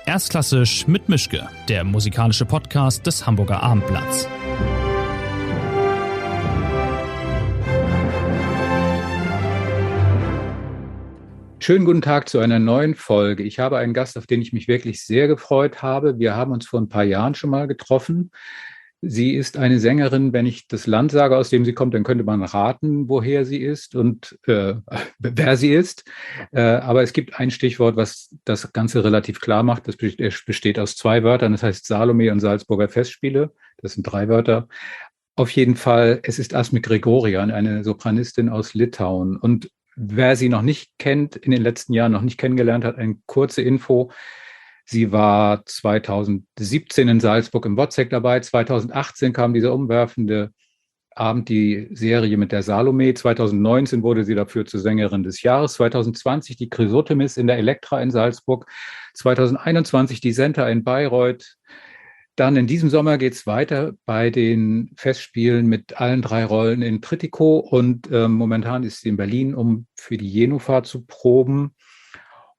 Erstklassisch mit Mischke, der musikalische Podcast des Hamburger Abendblatts. Schönen guten Tag zu einer neuen Folge. Ich habe einen Gast, auf den ich mich wirklich sehr gefreut habe. Wir haben uns vor ein paar Jahren schon mal getroffen. Sie ist eine Sängerin. Wenn ich das Land sage, aus dem sie kommt, dann könnte man raten, woher sie ist und wer sie ist. Aber es gibt ein Stichwort, was das Ganze relativ klar macht. Das besteht aus zwei Wörtern. Das heißt Salome und Salzburger Festspiele. Das sind 3 Wörter. Auf jeden Fall, es ist Asmik Grigorian, eine Sopranistin aus Litauen. Und wer sie noch nicht kennt, in den letzten Jahren noch nicht kennengelernt hat, eine kurze Info. Sie war 2017 in Salzburg im Wozzeck dabei. 2018 kam dieser umwerfende Abend, die Serie mit der Salome. 2019 wurde sie dafür zur Sängerin des Jahres. 2020 die Chrysotemis in der Elektra in Salzburg. 2021 die Senta in Bayreuth. Dann in diesem Sommer geht es weiter bei den Festspielen mit allen 3 Rollen in Trittico und momentan ist sie in Berlin, um für die Jenova zu proben.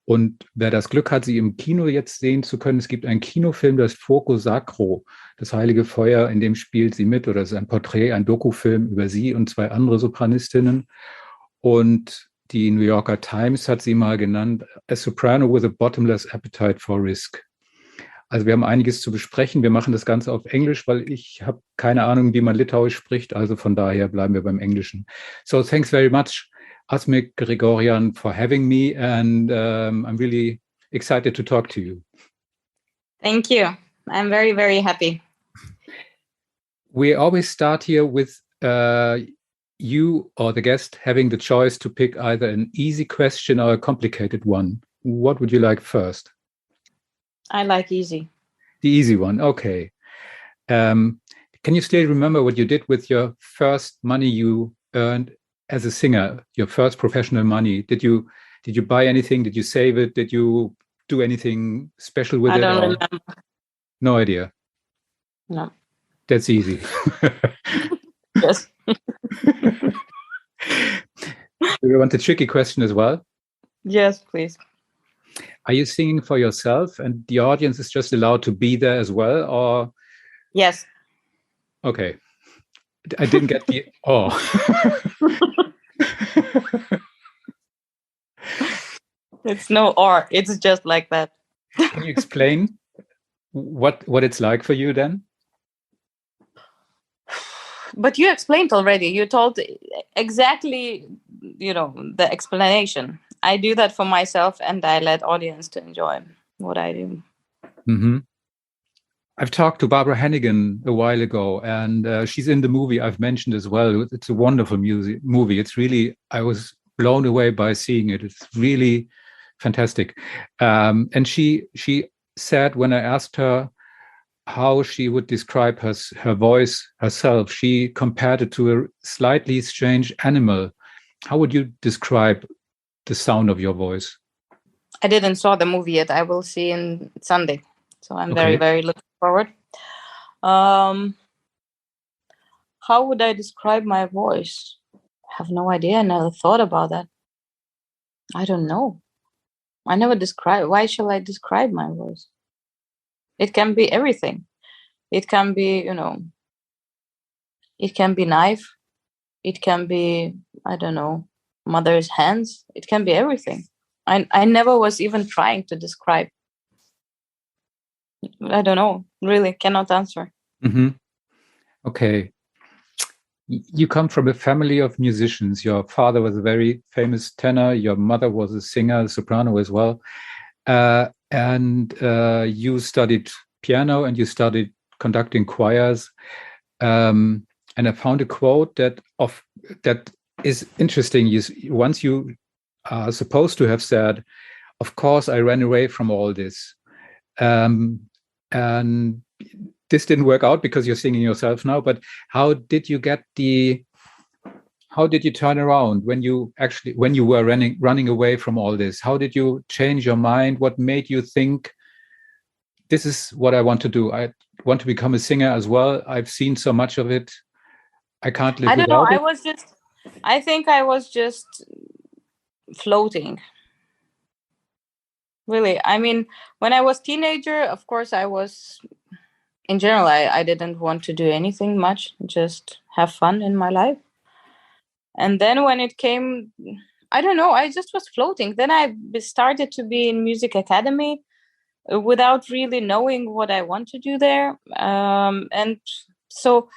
Und wer das Glück hat, sie im Kino jetzt sehen zu können, es gibt einen Kinofilm, das Fuoco Sacro, das Heilige Feuer, in dem spielt sie mit, oder es ist ein Porträt, ein Dokufilm über sie und 2 andere Sopranistinnen. Und die New Yorker Times hat sie mal genannt, a soprano with a bottomless appetite for risk. Also wir haben einiges zu besprechen. Wir machen das Ganze auf Englisch, weil ich habe keine Ahnung, wie man Litauisch spricht. Also von daher bleiben wir beim Englischen. So thanks very much, Asmik Grigorian, for having me. And I'm really excited to talk to you. Thank you. I'm very, very happy. We always start here with you or the guest having the choice to pick either an easy question or a complicated one. What would you like first? I like easy. The easy one, okay. Can you still remember what you did with your first money you earned as a singer, your first professional money? Did you buy anything? Did you save it? Did you do anything special with it? I don't remember. No idea. No. That's easy. Yes. Do you want a tricky question as well? Yes, please. Are you singing for yourself and the audience is just allowed to be there as well, or? Yes. Okay. I didn't get the oh. It's no or. It's just like that. Can you explain what it's like for you then? But you explained already. You told exactly, the explanation. I do that for myself and I let audience to enjoy what I do. Mm-hmm. I've talked to Barbara Hannigan a while ago, and she's in the movie I've mentioned as well. It's a wonderful movie. It's really, I was blown away by seeing it. It's really fantastic. And she said, when I asked her how she would describe her voice herself, she compared it to a slightly strange animal. How would you describe the sound of your voice? I didn't saw the movie yet. I will see in Sunday. So I'm very, very looking forward. How would I describe my voice? I have no idea. I never thought about that. I don't know. I never describe. Why shall I describe my voice? It can be everything. It can be, it can be knife. It can be, I don't know, mother's hands. It can be everything. I never was even trying to describe. I don't know. Really cannot answer. Mm-hmm. Okay. You come from a family of musicians. Your father was a very famous tenor. Your mother was a singer, soprano as well. And you studied piano and you studied conducting choirs. And I found a quote that is interesting. Once you are supposed to have said, "Of course, I ran away from all this." And this didn't work out because you're singing yourself now. But how did you turn around when you were running away from all this? How did you change your mind? What made you think, this is what I want to do? I want to become a singer as well. I've seen so much of it. I can't live without it. I think I was just floating. Really. I mean, when I was teenager, of course, I was, in general, I didn't want to do anything much, just have fun in my life. And then when it came, I don't know, I just was floating. Then I started to be in music academy without really knowing what I want to do there. And so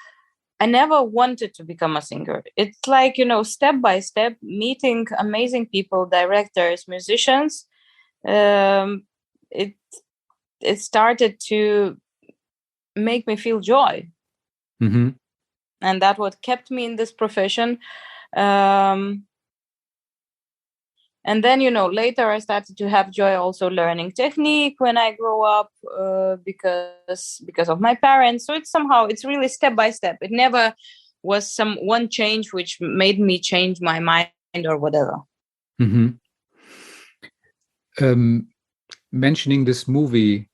I never wanted to become a singer. It's like, step by step, meeting amazing people, directors, musicians. It started to make me feel joy. Mm-hmm. And that what kept me in this profession. And then, later I started to have joy also learning technique when I grow up because of my parents. So it's really step by step. It never was some one change which made me change my mind or whatever. Mm-hmm. Mentioning this movie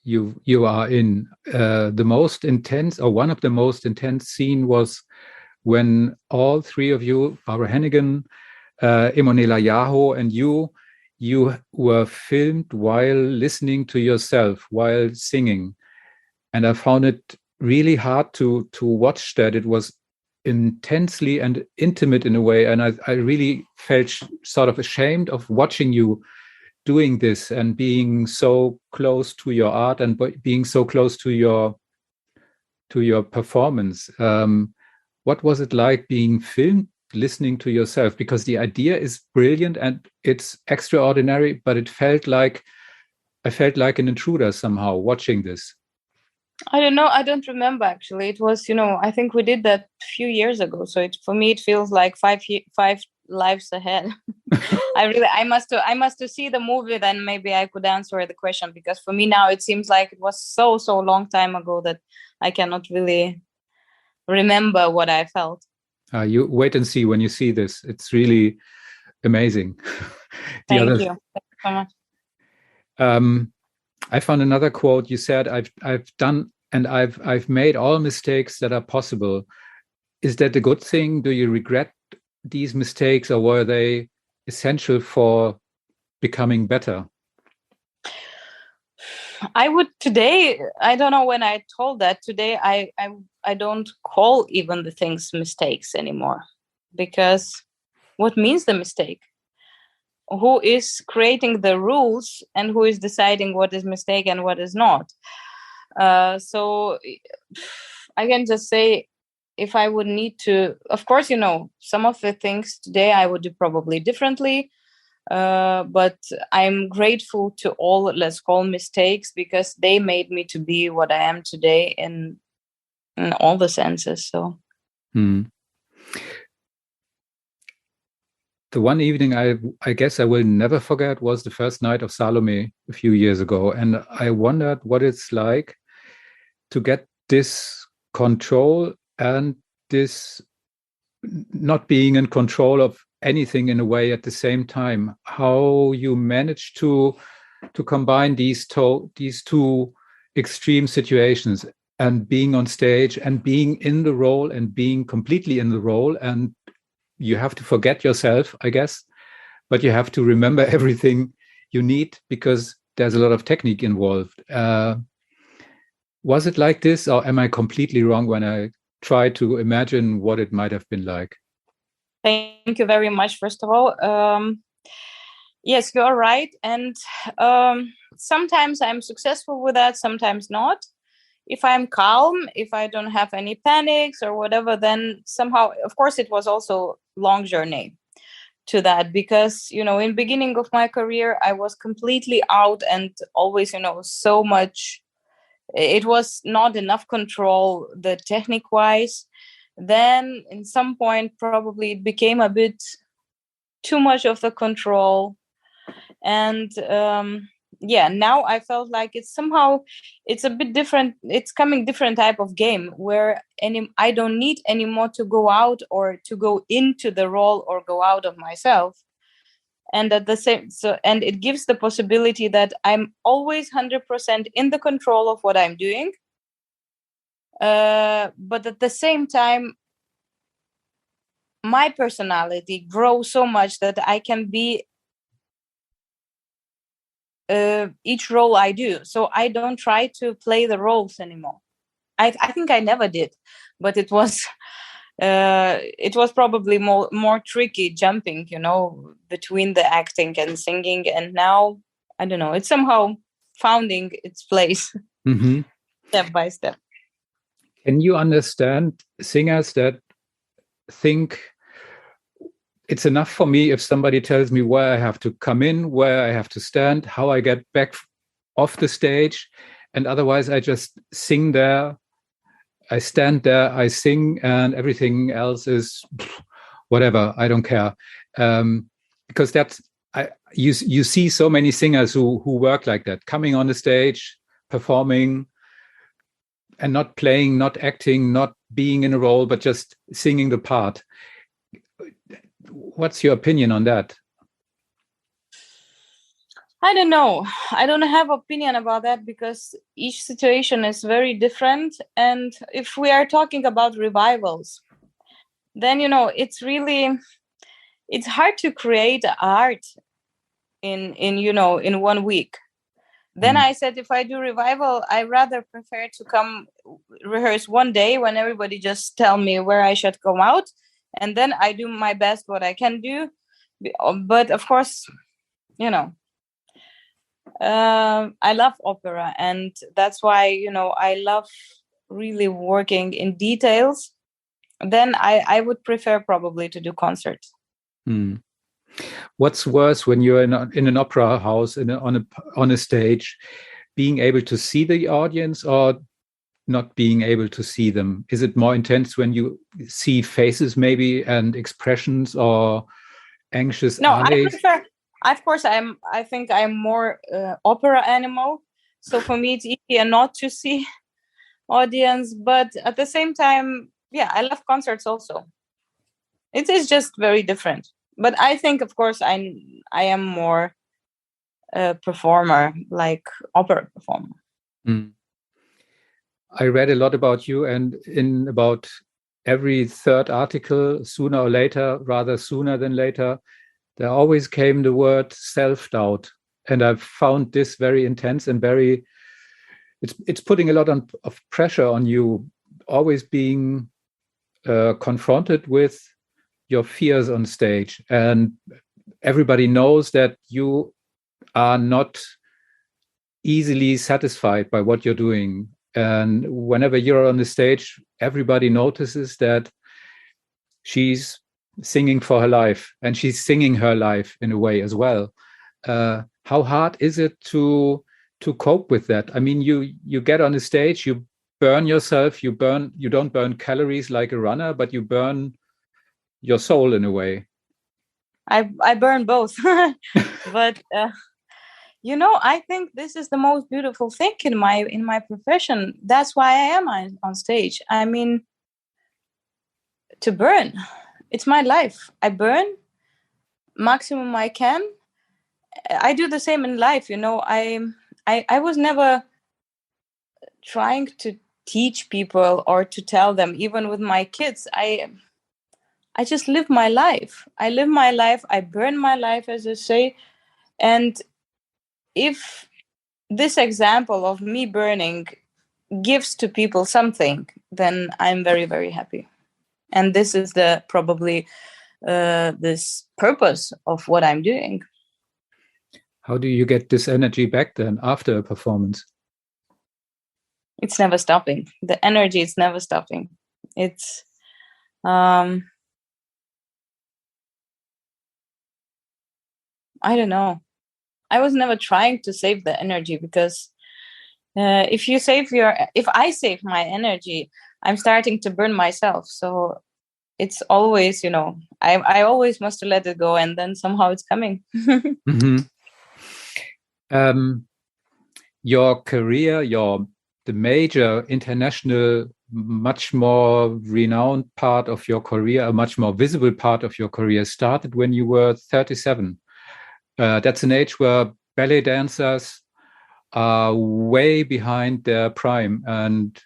you are in, the most intense, or one of the most intense scene was when all three of you, Barbara Hannigan, Emonela Yaho, and you were filmed while listening to yourself, while singing. And I found it really hard to watch that. It was intensely and intimate in a way. And I really felt sort of ashamed of watching you doing this and being so close to your art and being so close to your performance. What was it like being filmed listening to yourself? Because the idea is brilliant and it's extraordinary, but I felt like an intruder somehow watching this. I don't know. I don't remember actually. It was, I think we did that a few years ago. So for me, it feels like five lives ahead. I must to see the movie, then maybe I could answer the question, because for me now it seems like it was so long time ago that I cannot really remember what I felt. You wait and see when you see this. It's really amazing. Thank you. Thank you so much. I found another quote. You said, I've done and I've made all mistakes that are possible. Is that a good thing? Do you regret these mistakes, or were they essential for becoming better? I would today, I don't know when I told that, today I don't call even the things mistakes anymore, because what means the mistake? Who is creating the rules and who is deciding what is mistake and what is not? So I can just say, if I would need to, of course, some of the things today I would do probably differently. But I'm grateful to all, let's call, mistakes, because they made me to be what I am today in all the senses. So. The one evening I guess I will never forget was the first night of Salome a few years ago. And I wondered what it's like to get this control and this not being in control of anything in a way at the same time. How you manage to combine these two extreme situations, and being on stage and being in the role and being completely in the role, and you have to forget yourself, I guess, but you have to remember everything you need because there's a lot of technique involved. Was it like this, or am I completely wrong when I try to imagine what it might have been like? Thank you very much, first of all. Yes, you're right. And sometimes I'm successful with that, sometimes not. If I'm calm, if I don't have any panics or whatever, then somehow, of course, it was also a long journey to that, because, in beginning of my career, I was completely out and always, so much, it was not enough control, the technique wise. Then in some point, probably it became a bit too much of the control. And now I felt like it's a bit different. It's coming different type of game where I don't need anymore to go out or to go into the role or go out of myself. And at the same, and it gives the possibility that I'm always 100% in the control of what I'm doing. But at the same time, my personality grows so much that I can be each role I do. So I don't try to play the roles anymore. I think I never did, but it was probably more tricky jumping, between the acting and singing. And now, I don't know, it's somehow finding its place step by step. Can you understand singers that think it's enough for me if somebody tells me where I have to come in, where I have to stand, how I get back off the stage, and otherwise I just sing there, I stand there, I sing, and everything else is whatever, I don't care. Because you see so many singers who work like that, coming on the stage, performing, and not playing, not acting, not being in a role, but just singing the part. What's your opinion on that? I don't know. I don't have opinion about that because each situation is very different. And if we are talking about revivals, then, it's hard to create art in 1 week. Then I said, if I do revival, I rather prefer to come rehearse one day when everybody just tell me where I should come out. And then I do my best, what I can do. But of course, I love opera. And that's why, I love really working in details. Then I would prefer probably to do concerts. What's worse when you're in an opera house, on a stage, being able to see the audience or not being able to see them? Is it more intense when you see faces maybe and expressions or anxious eyes? I prefer, of course, I think I'm more opera animal. So for me, it's easier not to see audience. But at the same time, I love concerts also. It is just very different. But I think, of course, I am more a performer, like opera performer. I read a lot about you, and in about every third article, sooner or later, rather sooner than later, there always came the word self-doubt. And I've found this very intense and it's putting a lot of pressure on you, always being confronted with your fears on stage. And everybody knows that you are not easily satisfied by what you're doing. And whenever you're on the stage, everybody notices that she's singing for her life, and she's singing her life in a way as well. How hard is it to cope with that? I mean, you get on the stage, you burn yourself, you don't burn calories like a runner, but you burn your soul in a way. I burn both. But I think this is the most beautiful thing in my profession. That's why I am on stage. I mean, to burn. It's my life. I burn maximum I can. I do the same in life. I was never trying to teach people or to tell them. Even with my kids, I just live my life. I live my life. I burn my life, as I say. And if this example of me burning gives to people something, then I'm very, very happy. And this is probably this purpose of what I'm doing. How do you get this energy back then after a performance? It's never stopping. The energy is never stopping. It's I don't know. I was never trying to save the energy because if I save my energy, I'm starting to burn myself. So it's always, I always must let it go, and then somehow it's coming. Your career, the major international, much more renowned part of your career, a much more visible part of your career started when you were 37. That's an age where ballet dancers are way behind their prime and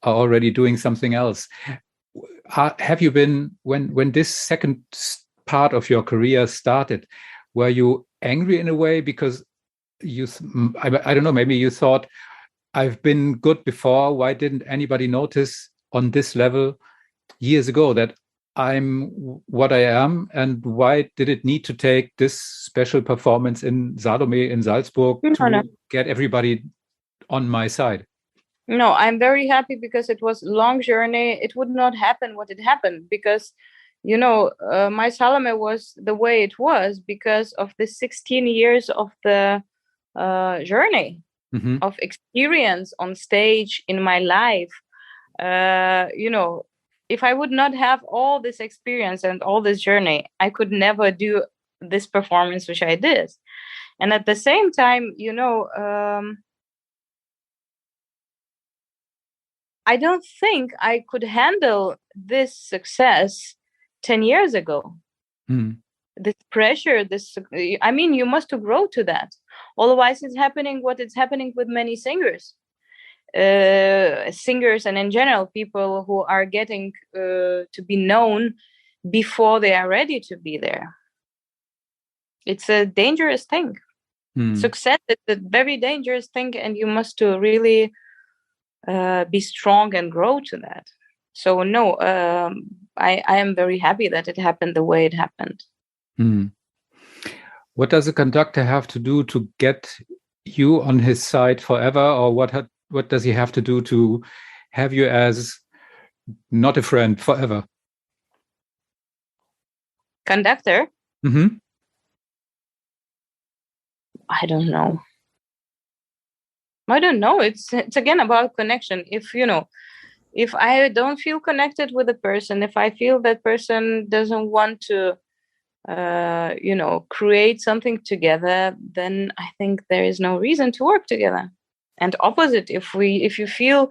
are already doing something else. Have you been, when this second part of your career started, were you angry in a way because I don't know, maybe you thought, I've been good before. Why didn't anybody notice on this level years ago that I'm what I am? And why did it need to take this special performance in Salome in Salzburg to get everybody on my side? No, I'm very happy because it was a long journey. It would not happen what it happened because, my Salome was the way it was because of the 16 years of the journey, of experience on stage in my life. If I would not have all this experience and all this journey, I could never do this performance, which I did. And at the same time, I don't think I could handle this success 10 years ago. This pressure, you must grow to that. Otherwise, it's happening what it's happening with many singers. Singers and in general, people who are getting to be known before they are ready to be there. It's a dangerous thing. Success is a very dangerous thing, and you must really be strong and grow to that. So no, I am very happy that it happened the way it happened. What does a conductor have to do to get you on his side forever, or what does he have to do to have you as not a friend forever? Conductor? I don't know. It's again about connection. If I don't feel connected with a person, if I feel that person doesn't want to, create something together, then I think there is no reason to work together. And opposite, if you feel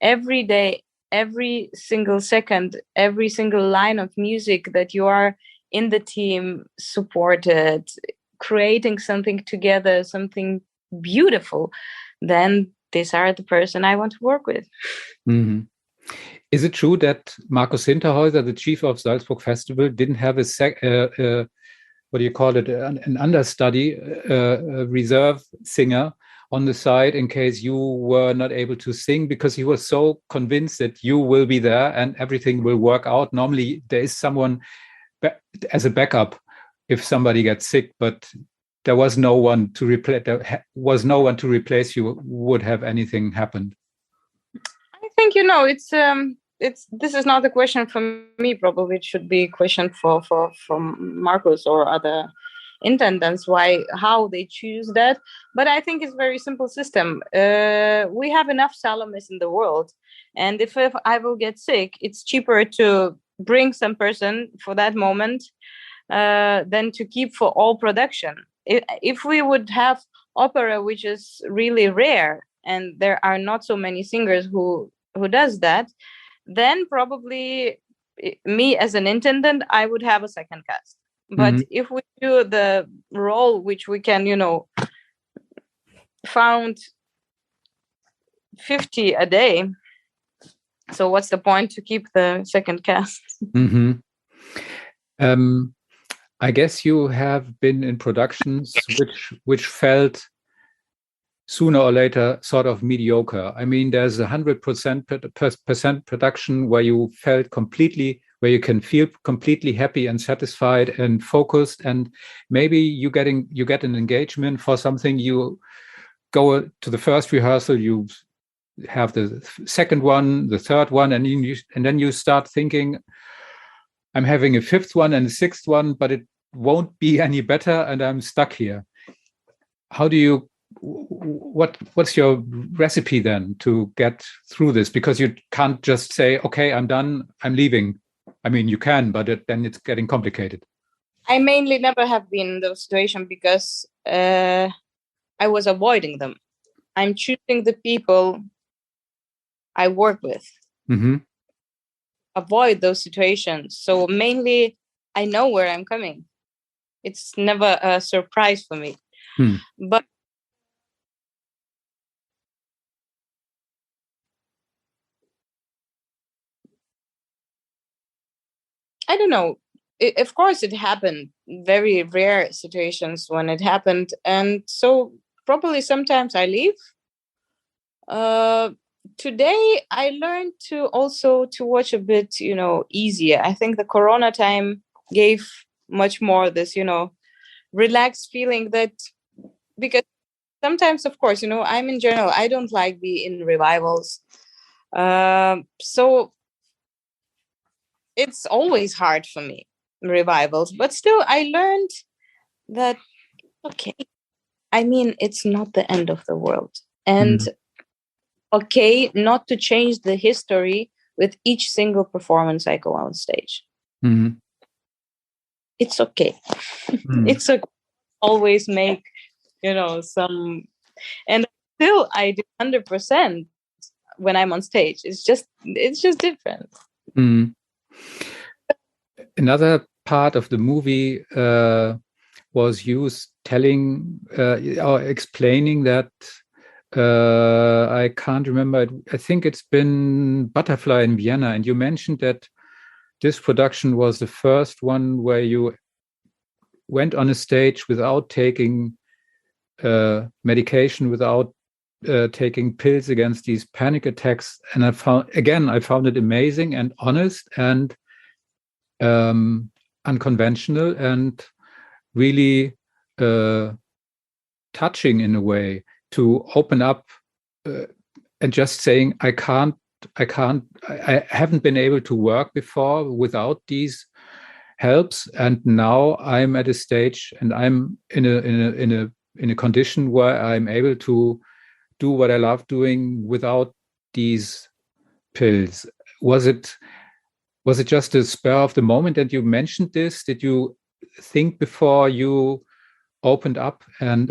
every day, every single second, every single line of music that you are in the team, supported, creating something together, something beautiful, then these are the person I want to work with. Is it true that Markus Hinterhäuser, the chief of Salzburg Festival, didn't have an understudy, a reserve singer on the side in case you were not able to sing, because he was so convinced that you will be there and everything will work out? Normally there is someone as a backup if somebody gets sick, but there was no one to replace you. Would have anything happened? I think this is not a question for me. Probably it should be a question for Markus or other intendants, how they choose that. But I think it's a very simple system. We have enough Salomes in the world, and if I will get sick, it's cheaper to bring some person for that moment than to keep for all production. If we would have opera, which is really rare, and there are not so many singers who does that, then probably me as an intendant, I would have a second cast. But if we do the role which we can, found 50 a day, so what's the point to keep the second cast? I guess you have been in productions which felt sooner or later sort of mediocre. I mean, there's 100% production where you where you can feel completely happy and satisfied and focused, and maybe you get an engagement for something. You go to the first rehearsal, you have the second one, the third one, and then you start thinking, I'm having a fifth one and a sixth one, but it won't be any better, and I'm stuck here. How do you? What's your recipe then to get through this? Because you can't just say, okay, I'm done, I'm leaving. I mean, you can, but then it's getting complicated. I mainly never have been in those situations because I was avoiding them. I'm choosing the people I work with. Avoid those situations. So mainly I know where I'm coming. It's never a surprise for me. But I don't know. Of course, it happened. Very rare situations when it happened. And so probably sometimes I leave. Today I learned to also to watch a bit, easier. I think the Corona time gave much more this, relaxed feeling, that because sometimes, of course, I'm in general, I don't like be in revivals. So it's always hard for me, revivals, but still I learned that, okay, I mean, it's not the end of the world. And okay, not to change the history with each single performance I go on stage. Mm-hmm. It's okay. It's okay. Always make, some, and still I do 100% when I'm on stage. It's just different. Another part of the movie was you telling or explaining that I can't remember. I think it's been Butterfly in Vienna, and you mentioned that this production was the first one where you went on a stage without taking medication, without taking pills against these panic attacks. And I found it amazing and honest and unconventional and really touching in a way, to open up and just saying, I haven't been able to work before without these helps, and now I'm at a stage and I'm in a condition where I'm able to do what I love doing without these pills. Was it just a spur of the moment that you mentioned this? Did you think before you opened up and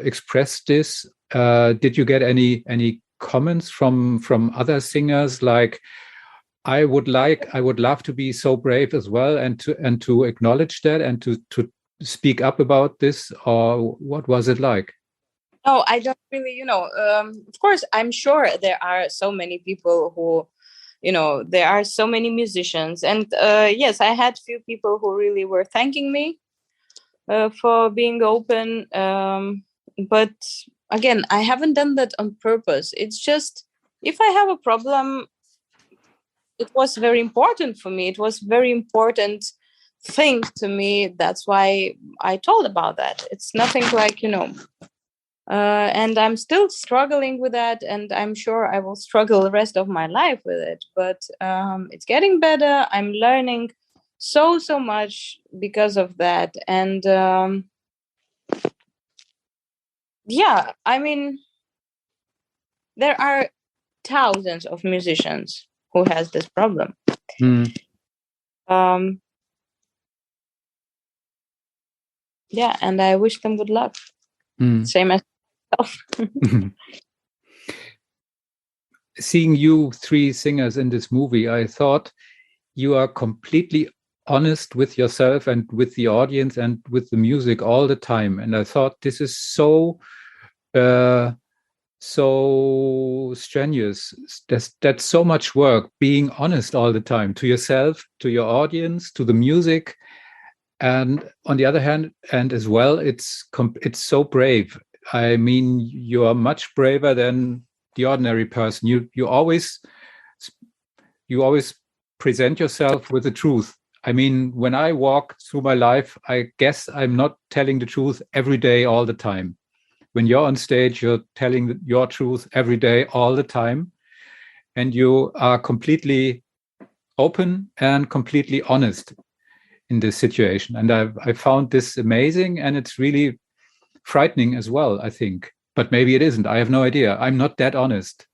expressed this? Did you get any comments from other singers like, I would love to be so brave as well, and to acknowledge that and to speak up about this? Or what was it like? No, I don't really, of course, I'm sure there are so many people who, there are so many musicians. And yes, I had few people who really were thanking me for being open. But again, I haven't done that on purpose. It's just, if I have a problem, it was very important for me. It was very important thing to me. That's why I told about that. It's nothing like, and I'm still struggling with that, and I'm sure I will struggle the rest of my life with it. But it's getting better. I'm learning so much because of that. And yeah, I mean, there are thousands of musicians who has this problem. Yeah, and I wish them good luck. Same as myself. Seeing you three singers in this movie, I thought you are completely honest with yourself and with the audience and with the music all the time. And I thought this is so strenuous. That's so much work, being honest all the time to yourself, to your audience, to the music. And on the other hand, and as well, it's so brave. I mean, you are much braver than the ordinary person. You always present yourself with the truth. I mean, when I walk through my life, I guess I'm not telling the truth every day, all the time. When you're on stage, you're telling your truth every day, all the time. And you are completely open and completely honest in this situation. And I found this amazing, and it's really frightening as well, I think. But maybe it isn't. I have no idea. I'm not that honest.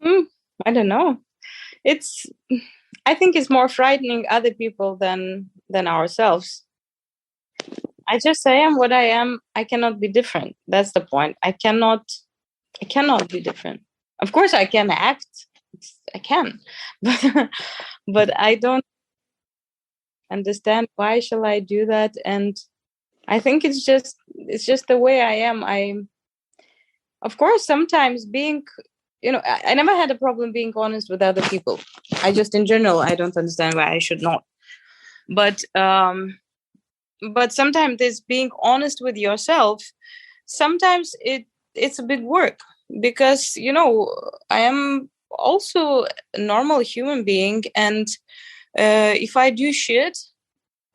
I don't know. I think it's more frightening other people than ourselves. I just I am what I am. I cannot be different. That's the point. I cannot be different. Of course I can act. I can. But I don't understand why shall I do that. And I think it's just the way I am. Of course, sometimes being, I never had a problem being honest with other people. I just, in general, I don't understand why I should not. But sometimes this being honest with yourself sometimes it's a big work because, I am also a normal human being, and if I do shit,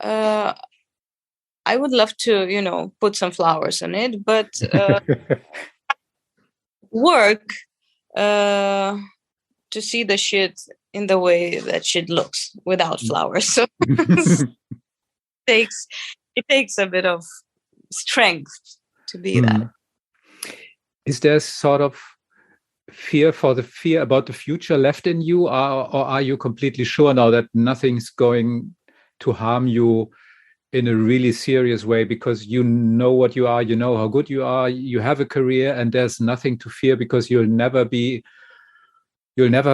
I would love to, put some flowers on it, but work to see the shit in the way that shit looks without flowers. So it takes a bit of strength to be that. Is there sort of fear about the future left in you, or are you completely sure now that nothing's going to harm you in a really serious way, because you know what you are, you know how good you are, you have a career, and there's nothing to fear because you'll never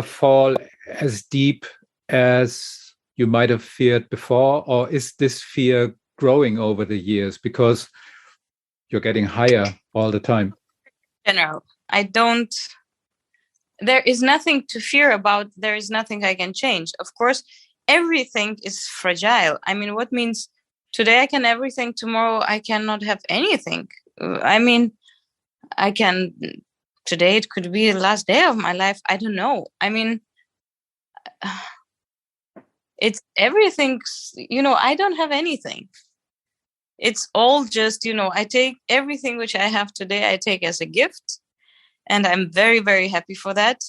fall as deep as you might have feared before? Or is this fear growing over the years because you're getting higher all the time? General, there is nothing to fear about. There is nothing I can change. Of course, everything is fragile. I mean, what means today I can everything, tomorrow I cannot have anything. I mean, today it could be the last day of my life. I don't know. I mean, it's everything, I don't have anything. It's all just, I take everything which I have today, I take as a gift. And I'm very, very happy for that.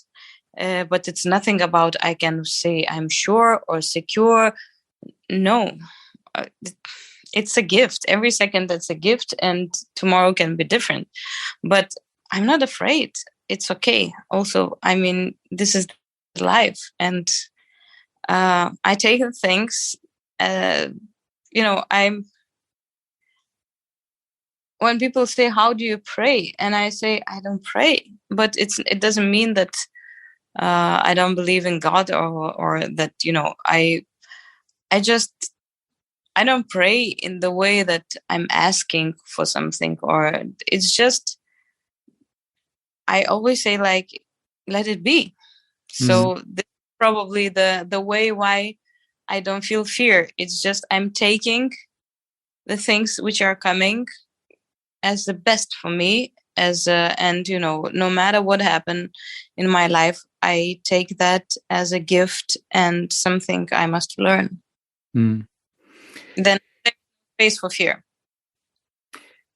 But it's nothing about I can say I'm sure or secure. No, it's a gift. Every second that's a gift, and tomorrow can be different. But I'm not afraid. It's okay. Also, I mean, this is life. And I take things, when people say, how do you pray? And I say, I don't pray. But it doesn't mean that I don't believe in God or that, I don't pray in the way that I'm asking for something, or it's just, I always say, like, let it be. So this is probably the way why I don't feel fear. It's just I'm taking the things which are coming as the best for me, and no matter what happened in my life, I take that as a gift and something I must learn. Then there's space for fear.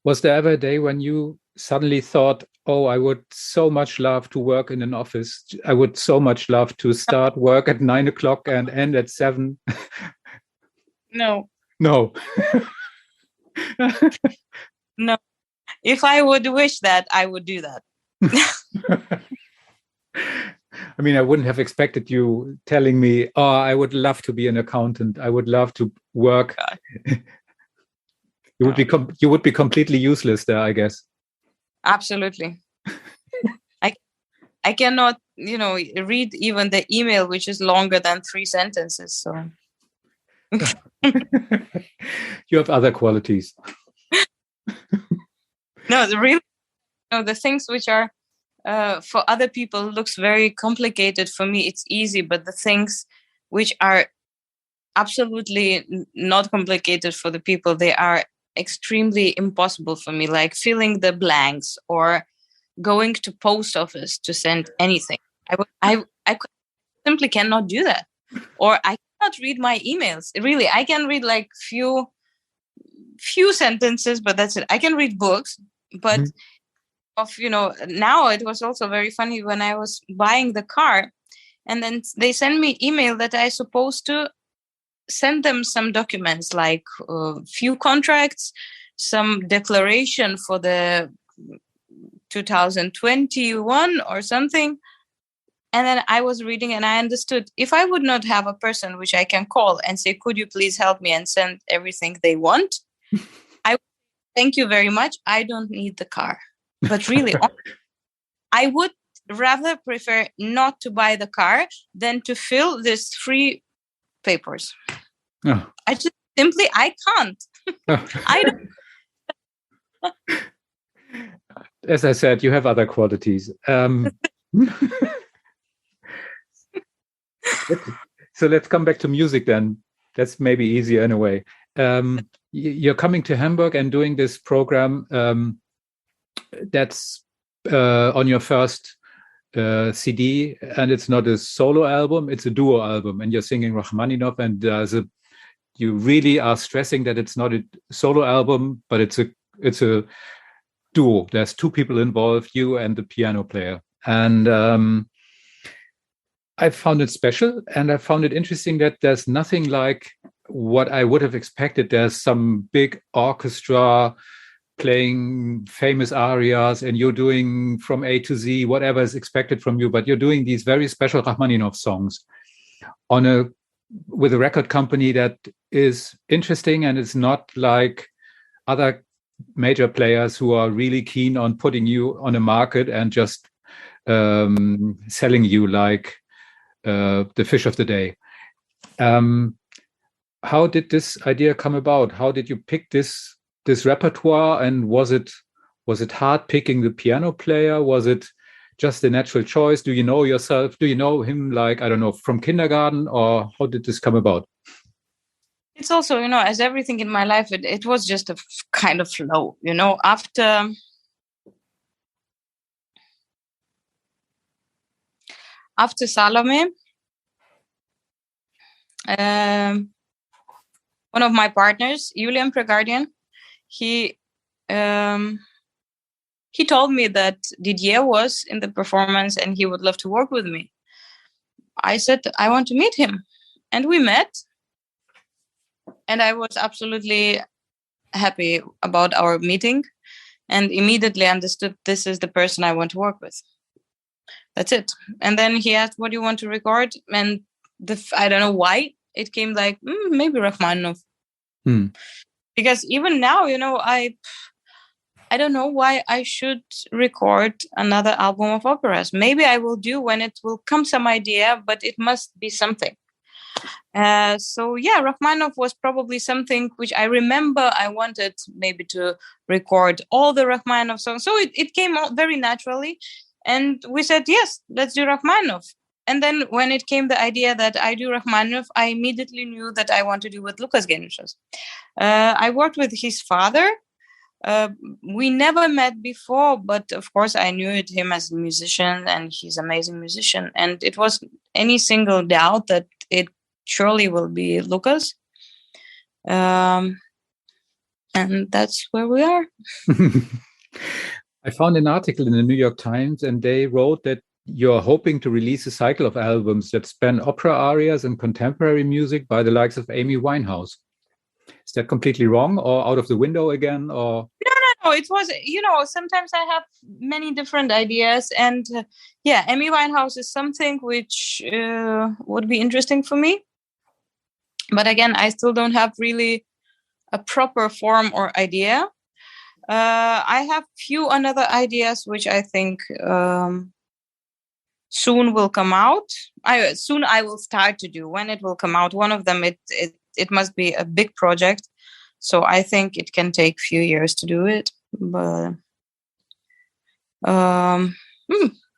Was there ever a day when you suddenly thought, oh, I would so much love to work in an office. I would so much love to start work at 9 o'clock and end at 7. No. No. No. If I would wish that, I would do that. I mean, I wouldn't have expected you telling me, oh, I would love to be an accountant. I would love to work. You would be completely useless there, I guess. Absolutely. I cannot, read even the email, which is longer than 3 sentences. So you have other qualities. No, the things which are for other people looks very complicated. For me, it's easy. But the things which are absolutely not complicated for the people, they are extremely impossible for me, like filling the blanks or going to post office to send anything. I simply cannot do that. Or I cannot read my emails. Really, I can read like few sentences, but that's it. I can read books, but now it was also very funny when I was buying the car, and then they send me email that I supposed to send them some documents, like few contracts, some declaration for the 2021 or something. And then I was reading and I understood, if I would not have a person which I can call and say, could you please help me and send everything they want? I would thank you very much. I don't need the car. But really, I would rather prefer not to buy the car than to fill these 3 papers. Oh. I just simply, I can't. Oh. I don't. As I said, you have other qualities. So let's come back to music then. That's maybe easier in a way. You're coming to Hamburg and doing this program that's on your first CD, and it's not a solo album, it's a duo album, and you're singing Rachmaninoff, and you really are stressing that it's not a solo album, but it's a duo. There's two people involved, you and the piano player. And I found it special, and I found it interesting that there's nothing like what I would have expected. There's some big orchestra playing famous arias, and you're doing from A to Z whatever is expected from you, but you're doing these very special Rachmaninoff songs with a record company that is interesting, and it's not like other major players who are really keen on putting you on a market and just selling you like the fish of the day. How did this idea come about? How did you pick this repertoire, and was it hard picking the piano player? Was it just a natural choice? Do you know yourself? Do you know him, like, I don't know, from kindergarten, or how did this come about? It's also, as everything in my life, it was just a kind of flow, after Salome, one of my partners, Ein Grigorian, he told me that Didier was in the performance and he would love to work with me. I said, I want to meet him. And we met. And I was absolutely happy about our meeting and immediately understood this is the person I want to work with. That's it. And then he asked, what do you want to record? And I don't know why. It came like, maybe Rachmaninoff. Because even now, I don't know why I should record another album of operas. Maybe I will do when it will come some idea, but it must be something. Rachmaninoff was probably something which I remember I wanted maybe to record all the Rachmaninoff songs. So it came out very naturally. And we said, yes, let's do Rachmaninoff. And then when it came the idea that I do Rachmaninoff, I immediately knew that I want to do with Lucas Geniushas. I worked with his father. We never met before, but of course I knew him as a musician, and he's an amazing musician. And it was any single doubt that it surely will be Lucas. And that's where we are. I found an article in the New York Times, and they wrote that you're hoping to release a cycle of albums that span opera arias and contemporary music by the likes of Amy Winehouse. Is that completely wrong, or out of the window again? Or No, it was, sometimes I have many different ideas. And Amy Winehouse is something which would be interesting for me. But again, I still don't have really a proper form or idea. I have few another ideas which I think soon will come out. I will start to do. When it will come out, one of them, it must be a big project. So I think it can take few years to do it. But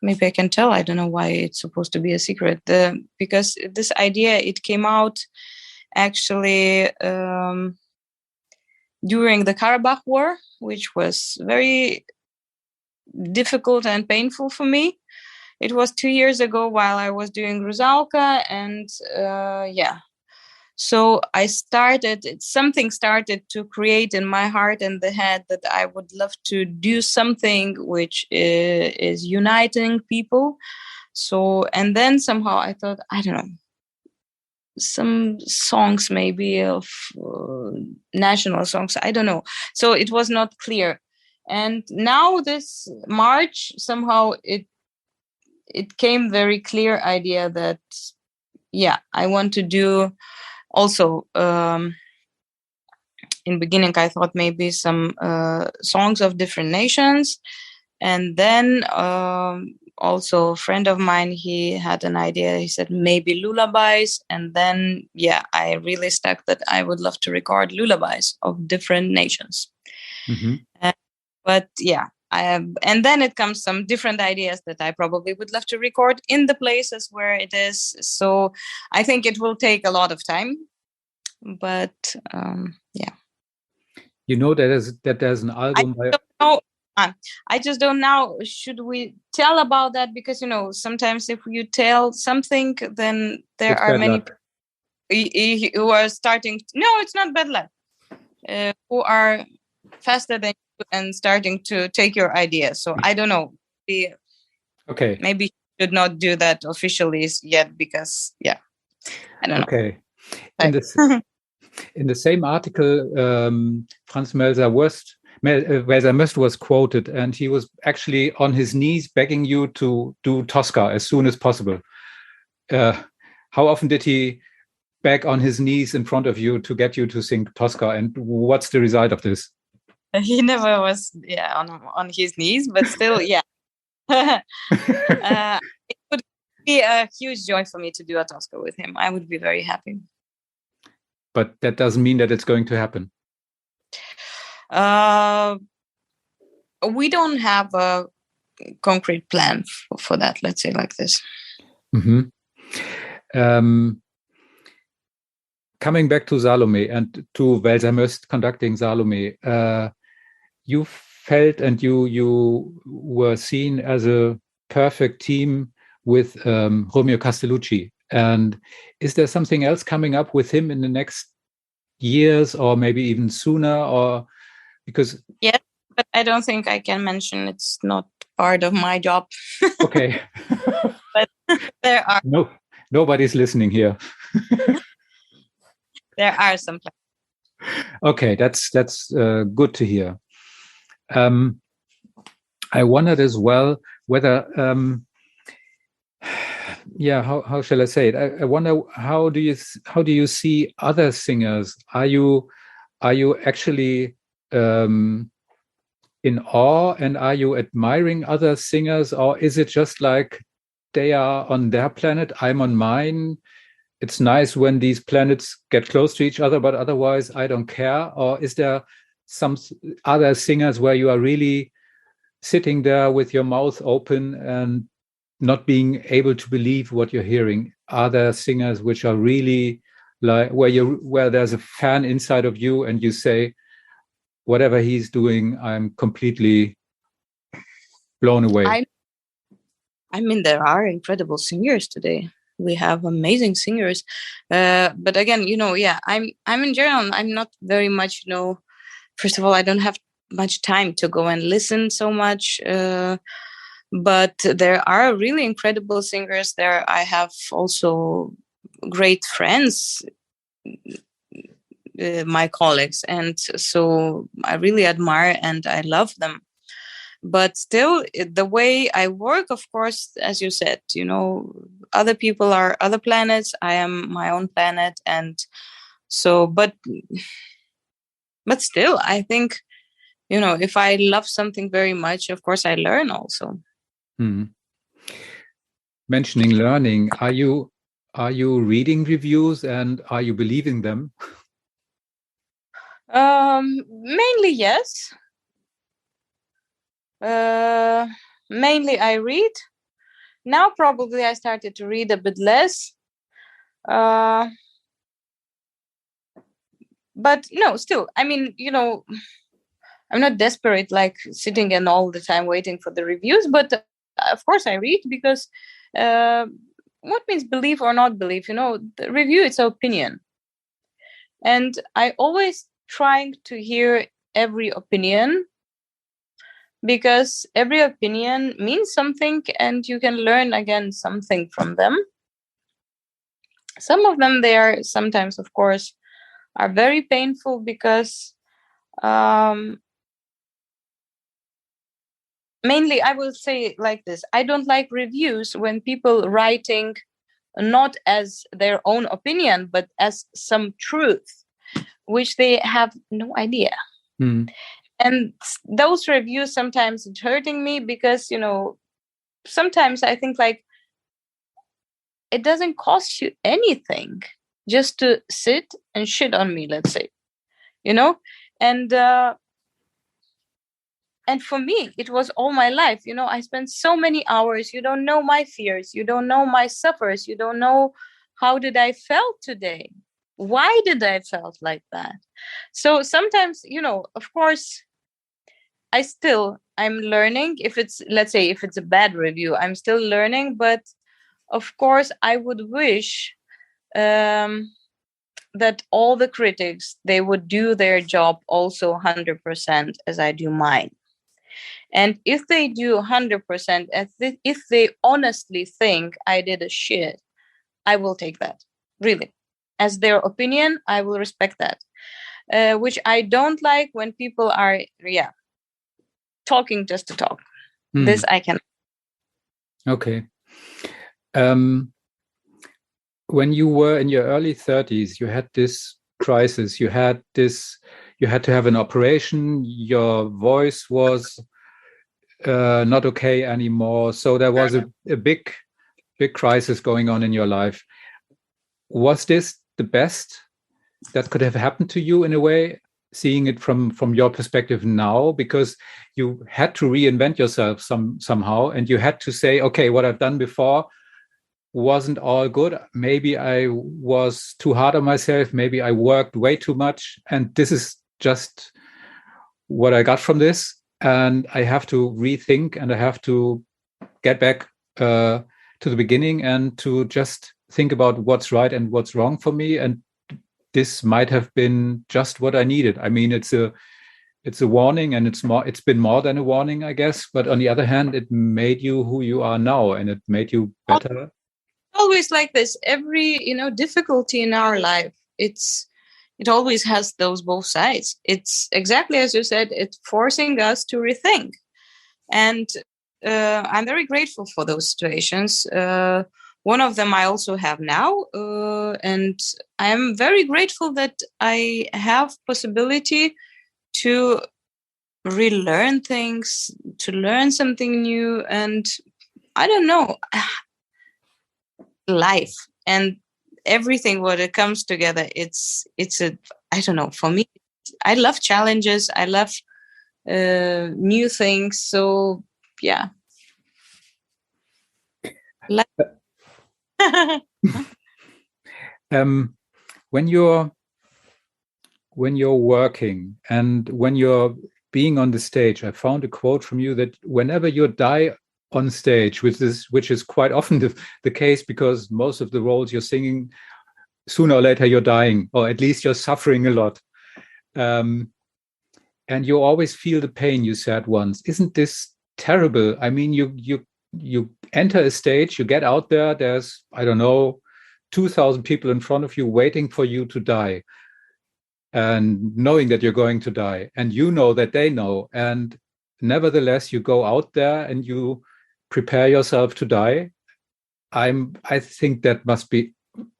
maybe I can tell. I don't know why it's supposed to be a secret. Because this idea, it came out actually during the Karabakh War, which was very difficult and painful for me. It was 2 years ago while I was doing Rusalka, and So something started to create in my heart and the head that I would love to do something which is uniting people. So, and then somehow I thought, I don't know, some songs maybe of national songs, I don't know. So it was not clear. And now this March, somehow it came very clear idea that, I want to do also, in beginning, I thought maybe some songs of different nations. And then also a friend of mine, he had an idea. He said maybe lullabies. And then, I really stuck that I would love to record lullabies of different nations. Mm-hmm. And then it comes some different ideas that I probably would love to record in the places where it is. So I think it will take a lot of time, but You know that there's an album. I just don't know. Should we tell about that? Because, sometimes if you tell something, then there It's are bad many luck. people who are starting. No, it's not bad luck. Who are faster than you and starting to take your idea. So I don't know. Okay. Maybe should not do that officially yet because, I don't know. Okay. In the same article, Franz Welser-Möst was quoted, and he was actually on his knees begging you to do Tosca as soon as possible. How often did he beg on his knees in front of you to get you to sing Tosca, and what's the result of this? He never was, on his knees, but still, yeah. It would be a huge joy for me to do a Tosca with him. I would be very happy. But that doesn't mean that it's going to happen. We don't have a concrete plan for that, let's say like this. Mm-hmm. Coming back to Salome and to Welser-Möst conducting Salome, you felt and you were seen as a perfect team with Romeo Castellucci. And is there something else coming up with him in the next years or maybe even sooner? Or because yes, but I don't think I can mention. It's not part of my job. Okay. But there are nobody's listening here. There are some plans. Okay, that's good to hear. I wondered as well whether how shall I say it? I wonder how do you see other singers? Are you actually in awe, and are you admiring other singers, or is it just like they are on their planet, I'm on mine? It's nice when these planets get close to each other, but otherwise I don't care. Or is there some other singers where you are really sitting there with your mouth open and not being able to believe what you're hearing? Are there singers which are really like where there's a fan inside of you and you say, whatever he's doing, I'm completely blown away? I mean, there are incredible singers today. We have amazing singers, but again, I'm in general, I'm not very much, first of all, I don't have much time to go and listen so much, but there are really incredible singers there. I have also great friends, my colleagues, and so I really admire and I love them. But still, the way I work, of course, as you said, other people are other planets. I am my own planet. And so, but still, I think, if I love something very much, of course, I learn also. Mm-hmm. Mentioning learning, are you reading reviews and are you believing them? Mainly, yes. Mainly I read. Now probably I started to read a bit less. But no, still, I mean, I'm not desperate, like sitting and all the time waiting for the reviews, but of course I read because what means believe or not believe? The review, it's an opinion. And I always trying to hear every opinion, because every opinion means something and you can learn again something from them. Some of them, they are sometimes, of course, are very painful because mainly I will say like this: I don't like reviews when people writing not as their own opinion, but as some truth, which they have no idea. Mm. And those reviews sometimes it's hurting me because, sometimes I think like it doesn't cost you anything just to sit and shit on me, let's say, and for me, it was all my life. I spent so many hours. You don't know my fears. You don't know my suffers. You don't know how did I felt today. Why did I felt like that? So sometimes, of course, I I'm learning. If it's, let's say, if it's a bad review, I'm still learning. But of course, I would wish that all the critics, they would do their job also 100% as I do mine. And if they do 100%, if they honestly think I did a shit, I will take that, really. As their opinion, I will respect that. Which I don't like when people are, talking just to talk. This I can. Okay. When you were in your early 30s, you had this crisis. You had to have an operation. Your voice was not okay anymore. So there was a big crisis going on in your life. Was this the best that could have happened to you in a way, seeing it from your perspective now? Because you had to reinvent yourself somehow, and you had to say, okay, what I've done before wasn't all good. Maybe I was too hard on myself. Maybe I worked way too much. And this is just what I got from this. And I have to rethink, and I have to get back to the beginning and to just think about what's right and what's wrong for me. And this might have been just what I needed. I mean, it's a warning, and it's been more than a warning, I guess. But on the other hand, it made you who you are now, and it made you better. Always like this. Every difficulty in our life, it always has those both sides. It's exactly as you said. It's forcing us to rethink, and I'm very grateful for those situations. One of them I also have now, and I'm very grateful that I have possibility to relearn things, to learn something new, and I don't know, life and everything what it comes together. It's a, I don't know, for me, I love challenges. I love new things. So yeah. When you're working and when you're being on the stage, I found a quote from you that whenever you die on stage, which is quite often the case, because most of the roles you're singing, sooner or later you're dying, or at least you're suffering a lot, and you always feel the pain. You said once, isn't this terrible? I mean, you enter a stage, you get out there, there's, I don't know, 2,000 people in front of you waiting for you to die, and knowing that you're going to die, and you know that they know, and nevertheless you go out there and you prepare yourself to die. I think that must be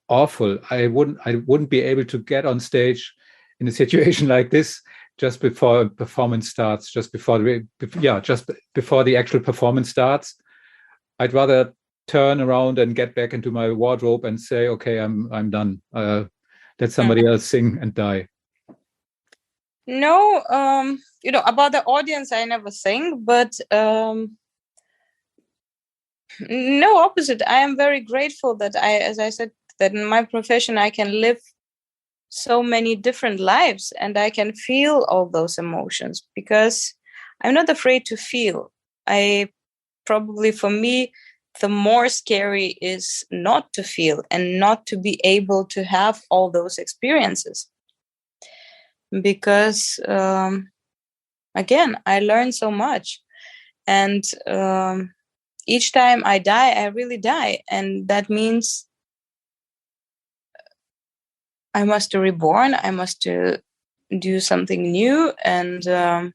awful. I wouldn't be able to get on stage in a situation like this just before a performance starts, just before the actual performance starts. I'd rather turn around and get back into my wardrobe and say, okay, I'm done. Let somebody else sing and die. No, about the audience, I never sing, but no, opposite. I am very grateful that as I said, that in my profession, I can live so many different lives and I can feel all those emotions because I'm not afraid to feel. For me, the more scary is not to feel and not to be able to have all those experiences. Because, again, I learned so much. And each time I die, I really die. And that means I must be reborn. I must do something new. And no,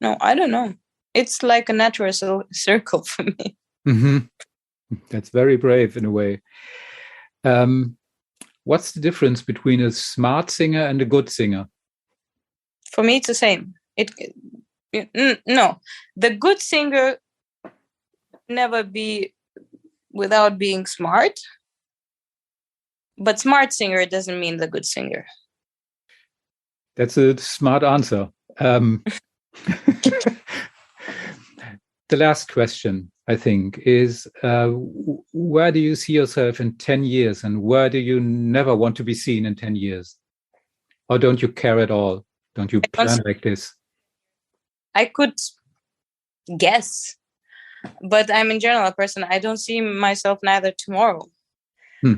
I don't know. It's like a natural circle for me. Mm-hmm. That's very brave in a way. What's the difference between a smart singer and a good singer? For me, it's the same. No, the good singer never be without being smart. But smart singer doesn't mean the good singer. That's a smart answer. The last question, I think, is where do you see yourself in 10 years and where do you never want to be seen in 10 years? Or don't you care at all? Don't you plan like this? I could guess, but I'm in general a person. I don't see myself neither tomorrow.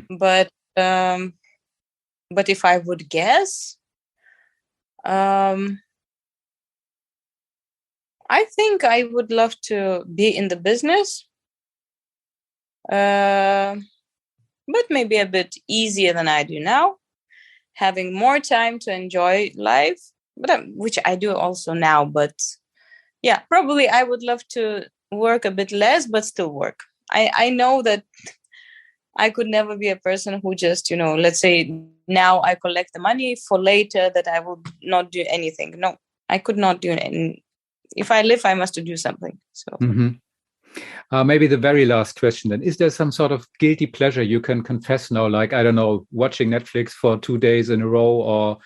But if I would guess, I think I would love to be in the business, but maybe a bit easier than I do now, having more time to enjoy life, but which I do also now. But yeah, probably I would love to work a bit less, but still work. I know that I could never be a person who just, let's say now I collect the money for later that I will not do anything. No, I could not do anything. If I live, I must do something. So maybe the very last question then. Is there some sort of guilty pleasure you can confess now? Like, I don't know, watching Netflix for 2 days in a row, or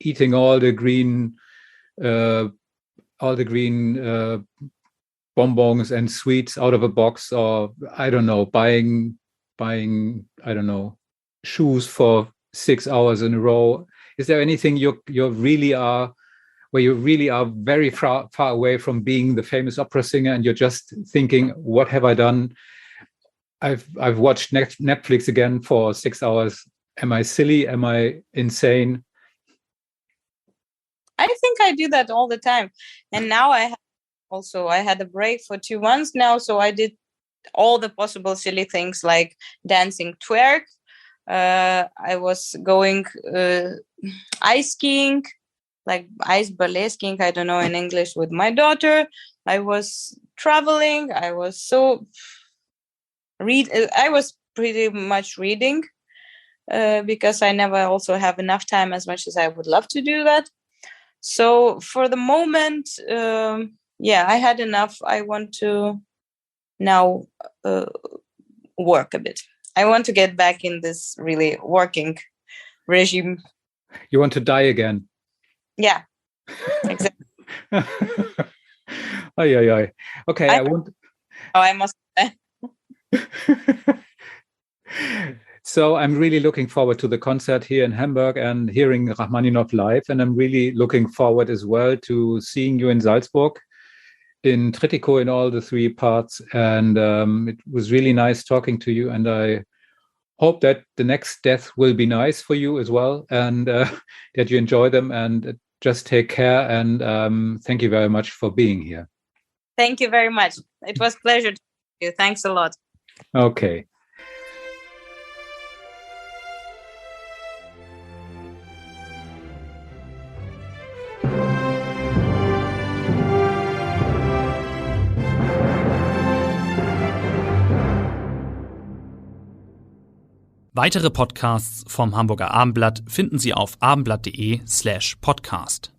eating all the green bonbons and sweets out of a box, or I don't know, buying I don't know, shoes for 6 hours in a row. Is there anything you really are, where you really are very far away from being the famous opera singer, and you're just thinking, what have I done? I've watched Netflix again for 6 hours. Am I silly? Am I insane? I think I do that all the time. And now I had a break for 2 months now, so I did all the possible silly things like dancing twerk. I was going ice skiing, like ice ballet skiing, I don't know in English, with my daughter. I was traveling. I was I was pretty much reading because I never also have enough time as much as I would love to do that. So for the moment, I had enough. I want to now work a bit. I want to get back in this really working regime. You want to die again? Yeah, exactly. Okay, I must. So I'm really looking forward to the concert here in Hamburg and hearing Rachmaninoff live. And I'm really looking forward as well to seeing you in Salzburg, in Trittico, in all the 3 parts. And it was really nice talking to you. And I hope that the next death will be nice for you as well, and that you enjoy them, and just take care. And thank you very much for being here. Thank you very much. It was a pleasure to meet you. Thanks a lot. Okay. Weitere Podcasts vom Hamburger Abendblatt finden Sie auf abendblatt.de/podcast.